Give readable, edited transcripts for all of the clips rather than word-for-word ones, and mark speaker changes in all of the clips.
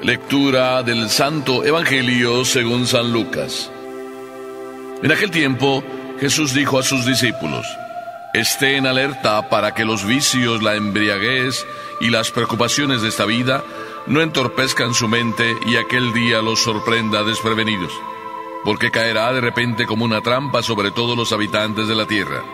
Speaker 1: Lectura del Santo Evangelio según San Lucas. En aquel tiempo, Jesús dijo a sus discípulos: estén alerta para que los vicios, la embriaguez y las preocupaciones de esta vida no entorpezcan su mente y aquel día los sorprenda desprevenidos, porque caerá de repente como una trampa sobre todos los habitantes de la tierra.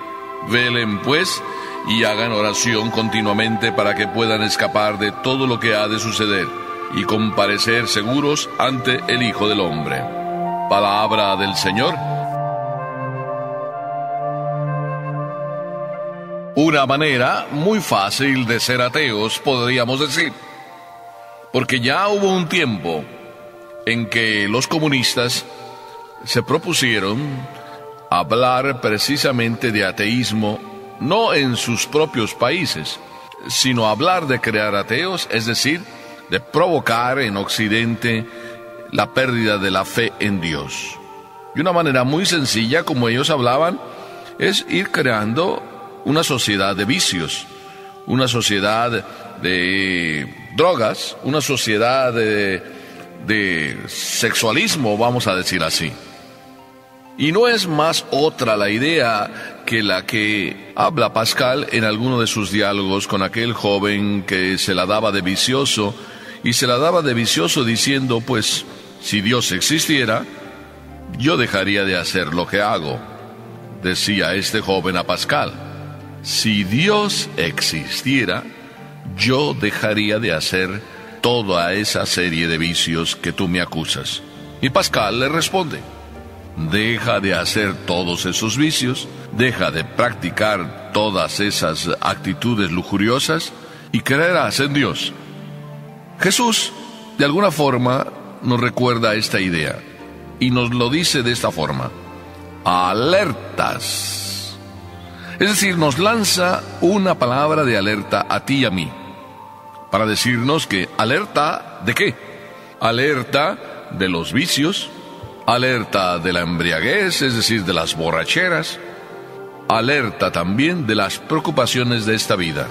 Speaker 1: Velen, pues, y hagan oración continuamente para que puedan escapar de todo lo que ha de suceder y comparecer seguros ante el Hijo del Hombre. Palabra del Señor. Una manera muy fácil de ser ateos, podríamos decir, porque ya hubo un tiempo en que los comunistas se propusieron hablar precisamente de ateísmo, no en sus propios países, sino hablar de crear ateos, es decir, de provocar en Occidente la pérdida de la fe en Dios. Y una manera muy sencilla, como ellos hablaban, es ir creando una sociedad de vicios, una sociedad de drogas, una sociedad de sexualismo, vamos a decir así. Y no es más otra la idea que la que habla Pascal en alguno de sus diálogos con aquel joven que se la daba de vicioso, y se la daba de vicioso diciendo, pues, si Dios existiera, yo dejaría de hacer lo que hago. Decía este joven a Pascal: si Dios existiera, yo dejaría de hacer toda esa serie de vicios que tú me acusas. Y Pascal le responde: deja de hacer todos esos vicios, deja de practicar todas esas actitudes lujuriosas y creerás en Dios. Jesús, de alguna forma, nos recuerda esta idea y nos lo dice de esta forma: alertas. Es decir, nos lanza una palabra de alerta a ti y a mí, para decirnos que alerta ¿de qué? Alerta de los vicios, alerta de la embriaguez, es decir, de las borracheras, alerta también de las preocupaciones de esta vida.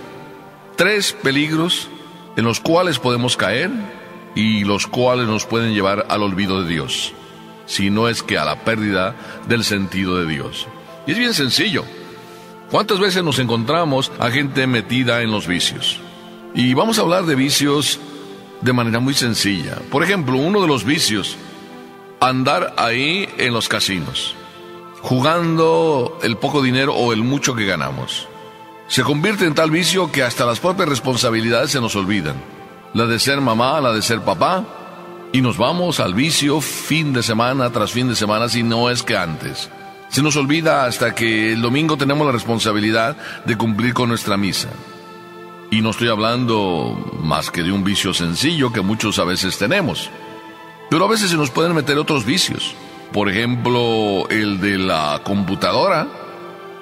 Speaker 1: 3 peligros en los cuales podemos caer y los cuales nos pueden llevar al olvido de Dios, si no es que a la pérdida del sentido de Dios. Y es bien sencillo. ¿Cuántas veces nos encontramos a gente metida en los vicios? Y vamos a hablar de vicios de manera muy sencilla. Por ejemplo, uno de los vicios: andar ahí en los casinos, jugando el poco dinero o el mucho que ganamos. Se convierte en tal vicio que hasta las propias responsabilidades se nos olvidan. La de ser mamá, la de ser papá. Y nos vamos al vicio fin de semana tras fin de semana, si no es que antes. Se nos olvida hasta que el domingo tenemos la responsabilidad de cumplir con nuestra misa. Y no estoy hablando más que de un vicio sencillo que muchos a veces tenemos. Pero a veces se nos pueden meter otros vicios. Por ejemplo, el de la computadora.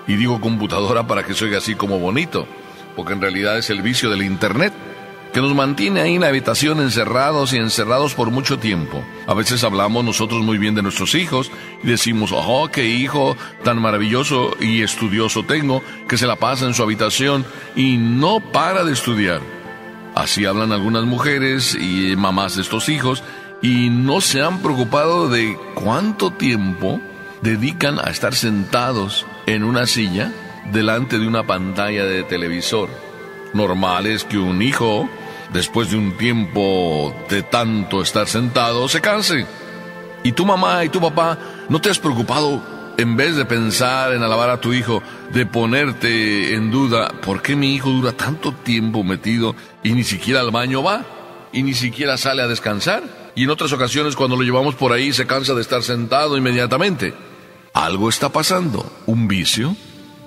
Speaker 1: Y digo computadora para que se oiga así como bonito, porque en realidad es el vicio del internet, que nos mantiene ahí en la habitación encerrados por mucho tiempo. A veces hablamos nosotros muy bien de nuestros hijos y decimos: oh, qué hijo tan maravilloso y estudioso tengo, que se la pasa en su habitación y no para de estudiar. Así hablan algunas mujeres y mamás de estos hijos, y no se han preocupado de cuánto tiempo dedican a estar sentados en una silla delante de una pantalla de televisor. Normal es que un hijo, después de un tiempo de tanto estar sentado, se canse. Y tu mamá y tu papá, ¿no te has preocupado, en vez de pensar en alabar a tu hijo, de ponerte en duda: ¿por qué mi hijo dura tanto tiempo metido y ni siquiera al baño va? ¿Y ni siquiera sale a descansar? Y en otras ocasiones, cuando lo llevamos por ahí, se cansa de estar sentado inmediatamente. Algo está pasando. ¿Un vicio?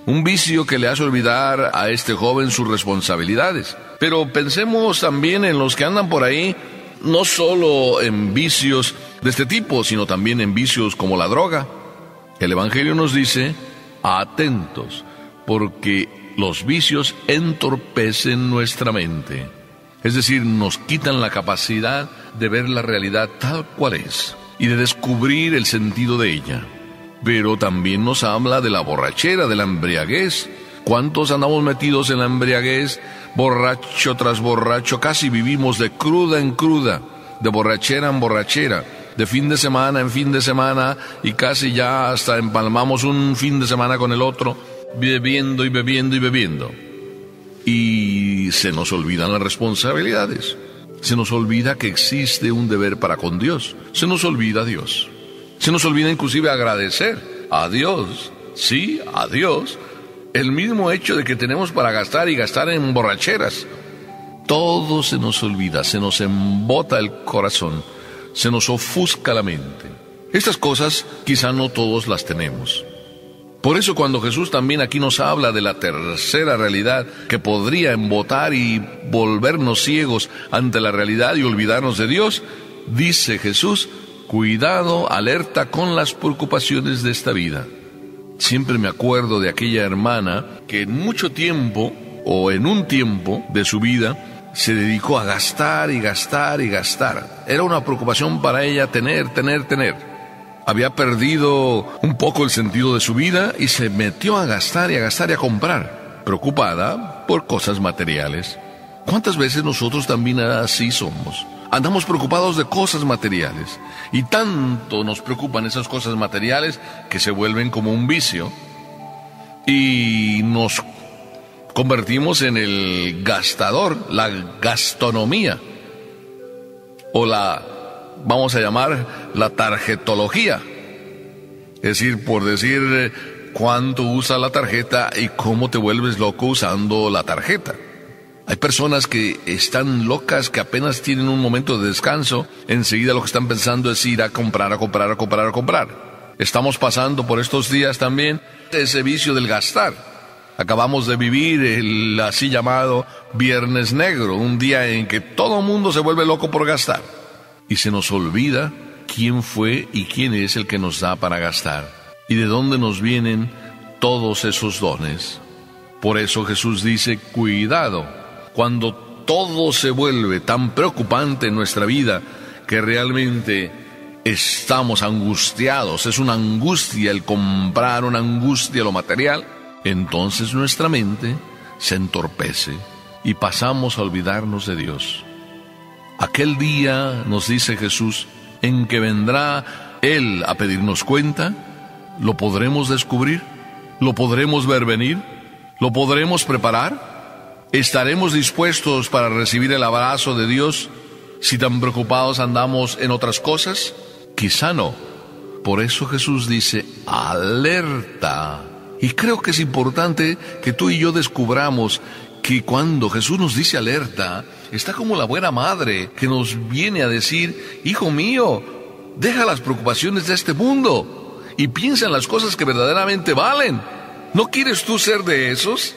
Speaker 1: Un vicio que le hace olvidar a este joven sus responsabilidades. Pero pensemos también en los que andan por ahí, no solo en vicios de este tipo, sino también en vicios como la droga. El Evangelio nos dice: atentos, porque los vicios entorpecen nuestra mente. Es decir, nos quitan la capacidad de ver la realidad tal cual es y de descubrir el sentido de ella. Pero también nos habla de la borrachera, de la embriaguez. ¿Cuántos andamos metidos en la embriaguez? Borracho tras borracho, casi vivimos de cruda en cruda. de borrachera en borrachera, de fin de semana en fin de semana, y casi ya hasta empalmamos un fin de semana con el otro, bebiendo y bebiendo y bebiendo. Y se nos olvidan las responsabilidades. Se nos olvida que existe un deber para con Dios. Se nos olvida a Dios. Se nos olvida inclusive agradecer a Dios. Sí, a Dios. El mismo hecho de que tenemos para gastar y gastar en borracheras. Todo se nos olvida, se nos embota el corazón, se nos ofusca la mente. Estas cosas quizá no todos las tenemos. Por eso cuando Jesús también aquí nos habla de la tercera realidad que podría embotar y volvernos ciegos ante la realidad y olvidarnos de Dios, dice Jesús, cuidado, alerta con las preocupaciones de esta vida. Siempre me acuerdo de aquella hermana que en mucho tiempo, o en un tiempo de su vida, se dedicó a gastar y gastar y gastar. Era una preocupación para ella tener. Había perdido un poco el sentido de su vida y se metió a gastar y a comprar, preocupada por cosas materiales. ¿Cuántas veces nosotros también así somos? Andamos preocupados de cosas materiales y tanto nos preocupan esas cosas materiales que se vuelven como un vicio y nos convertimos en el gastador, la gastonomía o vamos a llamar la tarjetología. Es decir, por decir cuánto usas la tarjeta y cómo te vuelves loco usando la tarjeta. Hay personas que están locas, que apenas tienen un momento de descanso, enseguida lo que están pensando es ir a comprar. Estamos pasando por estos días también ese vicio del gastar. Acabamos de vivir el así llamado Viernes Negro, un día en que todo el mundo se vuelve loco por gastar. Y se nos olvida quién fue y quién es el que nos da para gastar. Y de dónde nos vienen todos esos dones. Por eso Jesús dice, cuidado, cuando todo se vuelve tan preocupante en nuestra vida que realmente estamos angustiados, es una angustia el comprar, una angustia lo material, entonces nuestra mente se entorpece y pasamos a olvidarnos de Dios. Aquel día, nos dice Jesús, en que vendrá Él a pedirnos cuenta, ¿lo podremos descubrir? ¿Lo podremos ver venir? ¿Lo podremos preparar? ¿Estaremos dispuestos para recibir el abrazo de Dios si tan preocupados andamos en otras cosas? Quizá no. Por eso Jesús dice, alerta. Y creo que es importante que tú y yo descubramos que cuando Jesús nos dice alerta, está como la buena madre que nos viene a decir, hijo mío, deja las preocupaciones de este mundo y piensa en las cosas que verdaderamente valen. ¿No quieres tú ser de esos?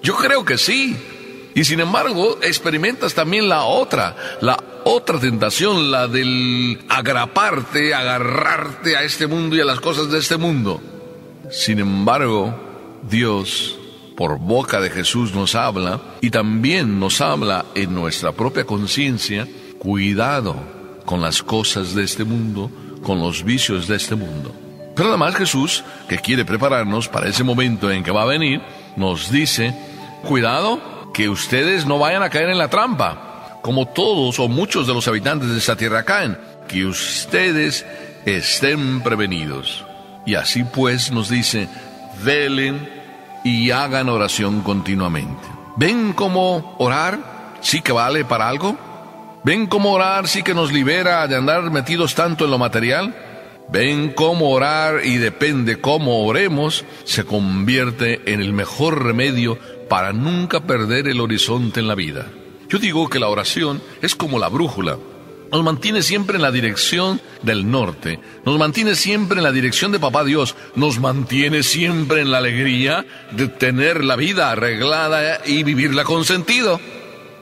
Speaker 1: Yo creo que sí. Y sin embargo, experimentas también la otra tentación, la del agraparte, agarrarte a este mundo y a las cosas de este mundo. Sin embargo, Dios, por boca de Jesús, nos habla y también nos habla en nuestra propia conciencia, cuidado con las cosas de este mundo, con los vicios de este mundo. Pero además Jesús, que quiere prepararnos para ese momento en que va a venir, nos dice, cuidado que ustedes no vayan a caer en la trampa, como todos o muchos de los habitantes de esta tierra caen, que ustedes estén prevenidos. Y así pues nos dice, velen y hagan oración continuamente. ¿Ven cómo orar sí que vale para algo? ¿Ven cómo orar sí que nos libera de andar metidos tanto en lo material? ¿Ven cómo orar y depende cómo oremos se convierte en el mejor remedio para nunca perder el horizonte en la vida? Yo digo que la oración es como la brújula. Nos mantiene siempre en la dirección del norte, nos mantiene siempre en la dirección de Papá Dios, nos mantiene siempre en la alegría de tener la vida arreglada y vivirla con sentido.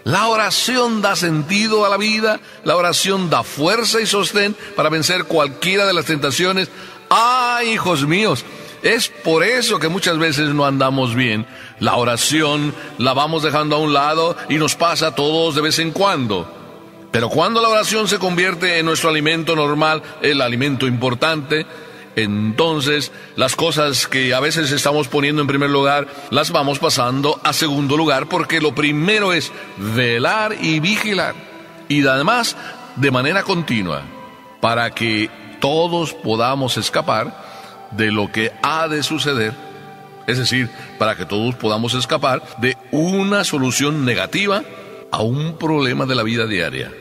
Speaker 1: La oración da sentido a la vida, la oración da fuerza y sostén para vencer cualquiera de las tentaciones. ¡Ay, hijos míos! Es por eso que muchas veces no andamos bien. La oración la vamos dejando a un lado y nos pasa a todos de vez en cuando. Pero cuando la oración se convierte en nuestro alimento normal, el alimento importante, entonces las cosas que a veces estamos poniendo en primer lugar, las vamos pasando a segundo lugar, porque lo primero es velar y vigilar. Y además, de manera continua para que todos podamos escapar de lo que ha de suceder. Es decir, para que todos podamos escapar de una solución negativa a un problema de la vida diaria.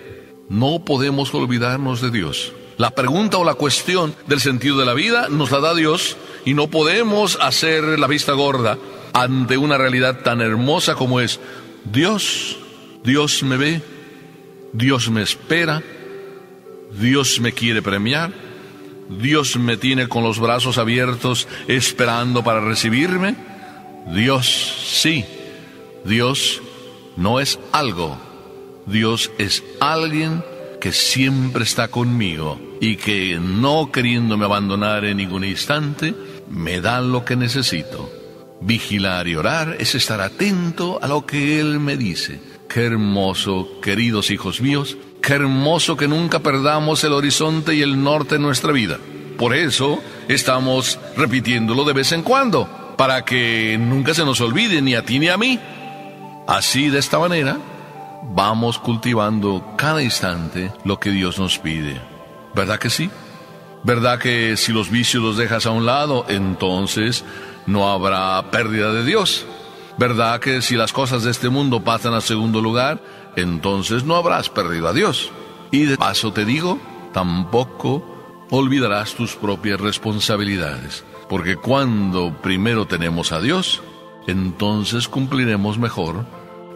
Speaker 1: No podemos olvidarnos de Dios. La pregunta o la cuestión del sentido de la vida nos la da Dios y no podemos hacer la vista gorda ante una realidad tan hermosa como es Dios. Dios me ve, Dios me espera, Dios me quiere premiar, Dios me tiene con los brazos abiertos esperando para recibirme. Dios, sí, Dios no es algo, Dios es alguien que siempre está conmigo y que, no queriéndome abandonar en ningún instante, me da lo que necesito. Vigilar y orar es estar atento a lo que Él me dice. Qué hermoso, queridos hijos míos, qué hermoso que nunca perdamos el horizonte y el norte en nuestra vida. Por eso estamos repitiéndolo de vez en cuando, para que nunca se nos olvide ni a ti ni a mí. Así, de esta manera, vamos cultivando cada instante lo que Dios nos pide. ¿Verdad que sí? ¿Verdad que si los vicios los dejas a un lado, entonces no habrá pérdida de Dios? ¿Verdad que si las cosas de este mundo pasan a segundo lugar, entonces no habrás perdido a Dios? Y de paso te digo, tampoco olvidarás tus propias responsabilidades, porque cuando primero tenemos a Dios, entonces cumpliremos mejor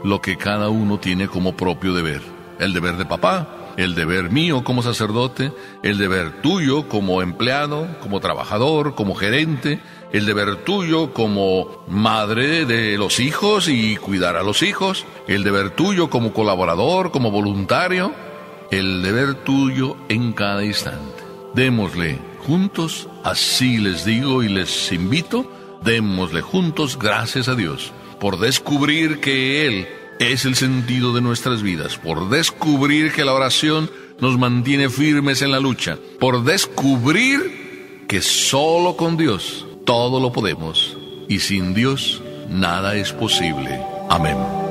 Speaker 1: lo que cada uno tiene como propio deber. El deber de papá, el deber mío como sacerdote, el deber tuyo como empleado, como trabajador, como gerente, el deber tuyo como madre de los hijos y cuidar a los hijos, el deber tuyo como colaborador, como voluntario, el deber tuyo en cada instante. Démosle juntos, así les digo y les invito, démosle juntos gracias a Dios por descubrir que Él es el sentido de nuestras vidas, por descubrir que la oración nos mantiene firmes en la lucha, por descubrir que solo con Dios todo lo podemos y sin Dios nada es posible. Amén.